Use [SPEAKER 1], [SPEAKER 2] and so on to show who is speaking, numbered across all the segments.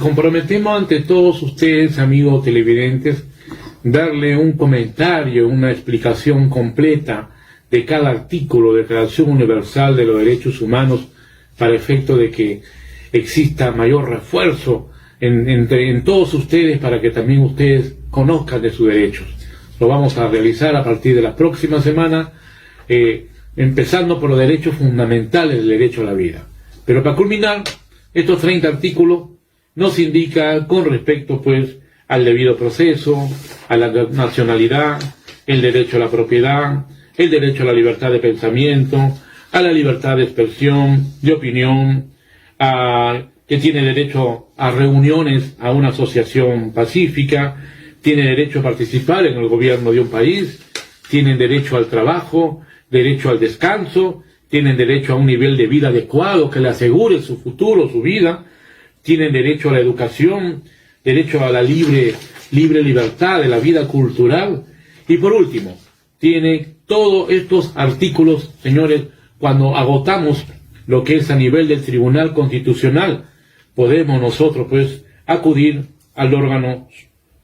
[SPEAKER 1] comprometemos ante todos ustedes, amigos televidentes, darle un comentario, una explicación completa de cada artículo de Declaración Universal de los Derechos Humanos para efecto de que exista mayor refuerzo en todos ustedes para que también ustedes conozcan de sus derechos. Lo vamos a realizar a partir de la próxima semana, empezando por los derechos fundamentales del derecho a la vida. Pero para culminar, estos 30 artículos nos indican con respecto pues al debido proceso, a la nacionalidad, el derecho a la propiedad, el derecho a la libertad de pensamiento, a la libertad de expresión, de opinión, que tiene derecho a reuniones, a una asociación pacífica, tiene derecho a participar en el gobierno de un país, tienen derecho al trabajo, derecho al descanso, tienen derecho a un nivel de vida adecuado que le asegure su futuro, su vida, tienen derecho a la educación, derecho a la libre libertad de la vida cultural, y por último, tiene todos estos artículos, señores, cuando agotamos lo que es a nivel del Tribunal Constitucional, podemos nosotros pues acudir al órgano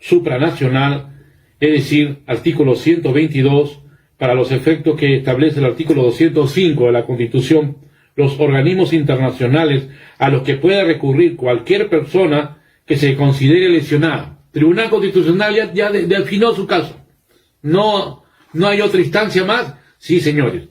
[SPEAKER 1] supranacional, es decir, artículo 122, para los efectos que establece el artículo 205 de la Constitución, los organismos internacionales a los que pueda recurrir cualquier persona que se considere lesionada. Tribunal Constitucional ya definió su caso. No hay otra instancia más. Sí, señores.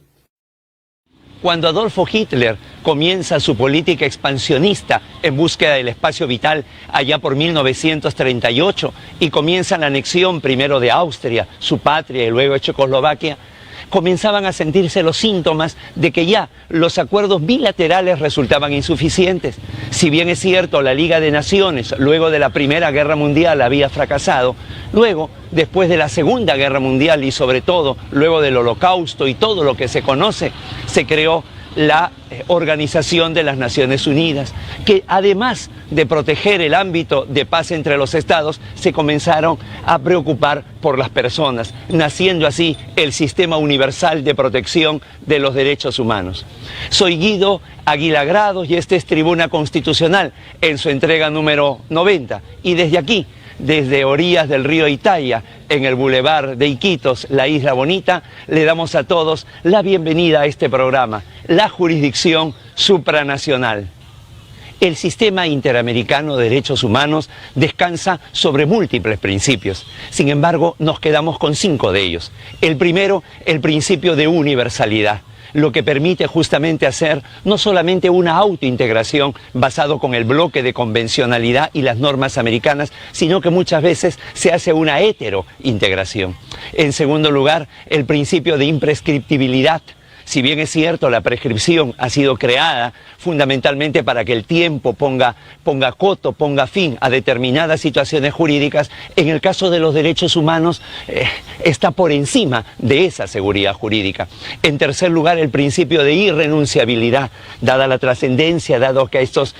[SPEAKER 2] Cuando Adolfo Hitler comienza su política expansionista en búsqueda del espacio vital allá por 1938 y comienza la anexión primero de Austria, su patria, y luego de Checoslovaquia, comenzaban a sentirse los síntomas de que ya los acuerdos bilaterales resultaban insuficientes. Si bien es cierto, la Liga de Naciones, luego de la Primera Guerra Mundial, había fracasado, luego, después de la Segunda Guerra Mundial y sobre todo, luego del Holocausto y todo lo que se conoce, se creó la Organización de las Naciones Unidas, que además de proteger el ámbito de paz entre los estados, se comenzaron a preocupar por las personas, naciendo así el Sistema Universal de Protección de los Derechos Humanos. Soy Guido Águila Grados y esta es Tribuna Constitucional en su entrega número 90, y desde aquí, desde orillas del río Itaia, en el Boulevard de Iquitos, la Isla Bonita, le damos a todos la bienvenida a este programa, la jurisdicción supranacional. El sistema interamericano de derechos humanos descansa sobre múltiples principios. Sin embargo, nos quedamos con 5 de ellos. El primero, el principio de universalidad, lo que permite justamente hacer no solamente una autointegración basado con el bloque de convencionalidad y las normas americanas, sino que muchas veces se hace una heterointegración. En segundo lugar, el principio de imprescriptibilidad. Si bien es cierto, la prescripción ha sido creada fundamentalmente para que el tiempo ponga coto, ponga fin a determinadas situaciones jurídicas, en el caso de los derechos humanos está por encima de esa seguridad jurídica. En tercer lugar, el principio de irrenunciabilidad, dada la trascendencia, dado que estos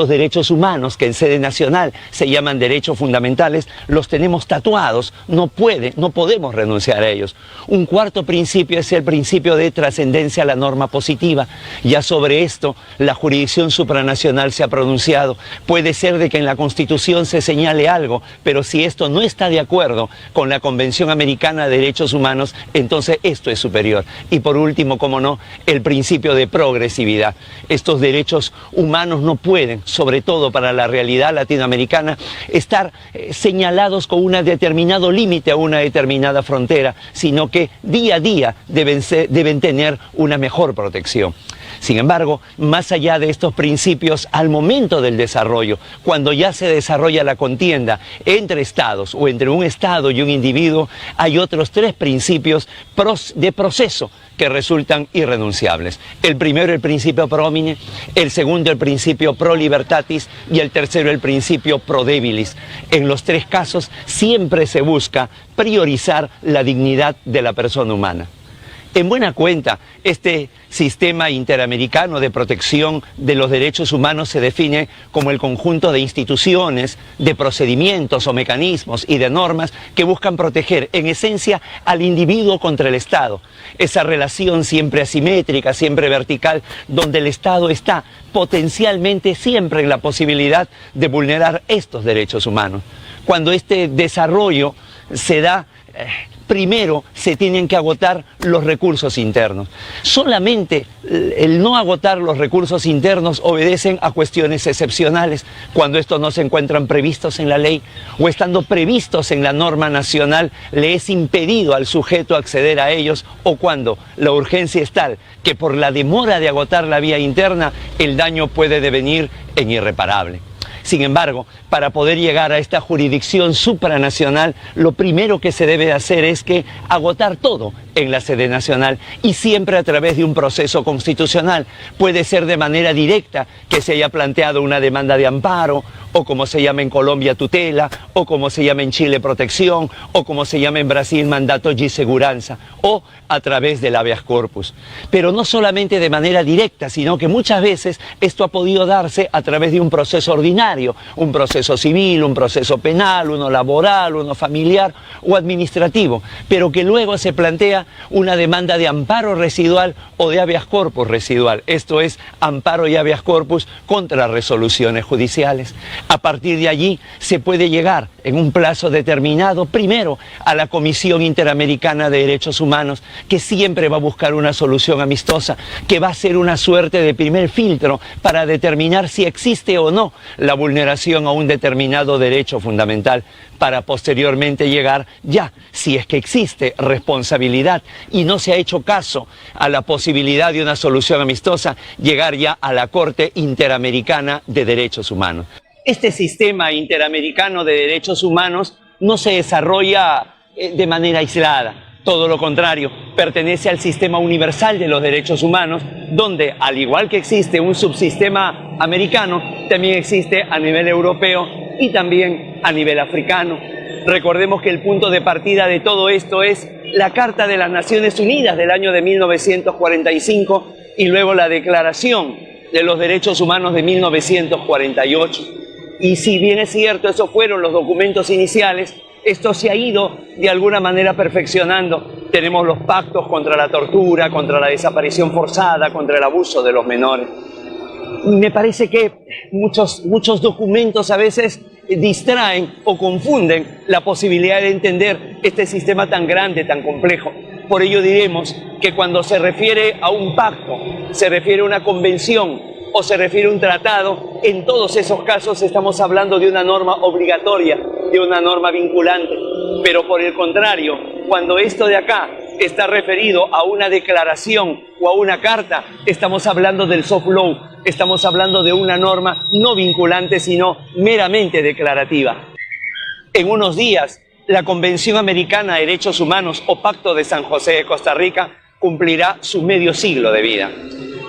[SPEAKER 2] derechos humanos que en sede nacional se llaman derechos fundamentales, los tenemos tatuados, no podemos renunciar a ellos. Un cuarto principio es el principio de trascendencia a la norma positiva. Ya sobre esto la jurisdicción supranacional se ha pronunciado. Puede ser de que en la Constitución se señale algo, pero si esto no está de acuerdo con la Convención Americana de Derechos Humanos, entonces esto es superior. Y por último, como no, el principio de progresividad. Estos derechos humanos no pueden, sobre todo para la realidad latinoamericana, estar señalados con un determinado límite a una determinada frontera, sino que día a día deben tener una mejor protección. Sin embargo, más allá de estos principios, al momento del desarrollo, cuando ya se desarrolla la contienda entre estados o entre un estado y un individuo, hay otros 3 principios de proceso que resultan irrenunciables. El primero, el principio pro homine, el segundo, el principio pro libertatis y el tercero, el principio pro debilis. En los 3 casos siempre se busca priorizar la dignidad de la persona humana. En buena cuenta, este sistema interamericano de protección de los derechos humanos se define como el conjunto de instituciones, de procedimientos o mecanismos y de normas que buscan proteger, en esencia, al individuo contra el Estado. Esa relación siempre asimétrica, siempre vertical, donde el Estado está potencialmente siempre en la posibilidad de vulnerar estos derechos humanos. Cuando este desarrollo se da, primero se tienen que agotar los recursos internos. Solamente el no agotar los recursos internos obedecen a cuestiones excepcionales, cuando estos no se encuentran previstos en la ley o estando previstos en la norma nacional le es impedido al sujeto acceder a ellos, o cuando la urgencia es tal que por la demora de agotar la vía interna el daño puede devenir en irreparable. Sin embargo, para poder llegar a esta jurisdicción supranacional, lo primero que se debe hacer es que agotar todo en la sede nacional, y siempre a través de un proceso constitucional. Puede ser de manera directa, que se haya planteado una demanda de amparo, o como se llama en Colombia tutela, o como se llama en Chile protección, o como se llama en Brasil mandato de seguranza, o a través del habeas corpus. Pero no solamente de manera directa, sino que muchas veces esto ha podido darse a través de un proceso ordinario, un proceso civil, un proceso penal, uno laboral, uno familiar o administrativo, pero que luego se plantea una demanda de amparo residual o de habeas corpus residual, esto es, amparo y habeas corpus contra resoluciones judiciales. A partir de allí se puede llegar en un plazo determinado, primero a la Comisión Interamericana de Derechos Humanos, que siempre va a buscar una solución amistosa, que va a ser una suerte de primer filtro para determinar si existe o no la vulneración a un determinado derecho fundamental, para posteriormente llegar ya, si es que existe responsabilidad y no se ha hecho caso a la posibilidad de una solución amistosa, llegar ya a la Corte Interamericana de Derechos Humanos. Este sistema interamericano de derechos humanos no se desarrolla de manera aislada. Todo lo contrario, pertenece al sistema universal de los derechos humanos, donde, al igual que existe un subsistema americano, también existe a nivel europeo y también a nivel africano. Recordemos que el punto de partida de todo esto es la Carta de las Naciones Unidas del año de 1945 y luego la Declaración de los Derechos Humanos de 1948. Y si bien es cierto, esos fueron los documentos iniciales, esto se ha ido de alguna manera perfeccionando. Tenemos los pactos contra la tortura, contra la desaparición forzada, contra el abuso de los menores. Me parece que muchos documentos a veces distraen o confunden la posibilidad de entender este sistema tan grande, tan complejo. Por ello diremos que cuando se refiere a un pacto, se refiere a una convención o se refiere a un tratado, en todos esos casos estamos hablando de una norma obligatoria, de una norma vinculante. Pero por el contrario, cuando esto de acá está referido a una declaración o a una carta, estamos hablando del soft law, estamos hablando de una norma no vinculante, sino meramente declarativa. En unos días, la Convención Americana de Derechos Humanos o Pacto de San José de Costa Rica cumplirá su medio siglo de vida.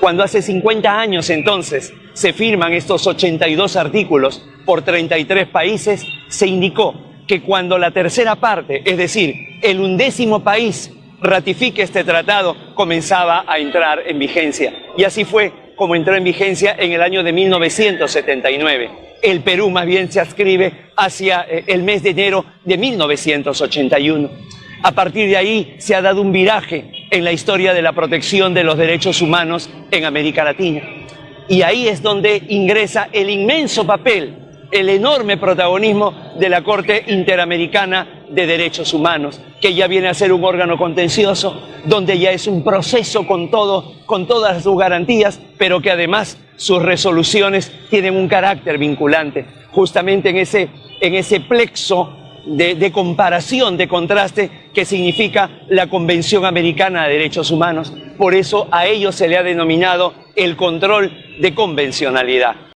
[SPEAKER 2] Cuando hace 50 años entonces se firman estos 82 artículos por 33 países, se indicó que cuando la tercera parte, es decir, el 11º país, ratifique este tratado, comenzaba a entrar en vigencia. Y así fue como entró en vigencia en el año de 1979. El Perú más bien se adscribe hacia el mes de enero de 1981. A partir de ahí se ha dado un viraje en la historia de la protección de los derechos humanos en América Latina. Y ahí es donde ingresa el inmenso papel, el enorme protagonismo de la Corte Interamericana de Derechos Humanos, que ya viene a ser un órgano contencioso, donde ya es un proceso con todas sus garantías, pero que además sus resoluciones tienen un carácter vinculante, justamente en ese plexo de comparación, de contraste que significa la Convención Americana de Derechos Humanos. Por eso a ello se le ha denominado el control de convencionalidad.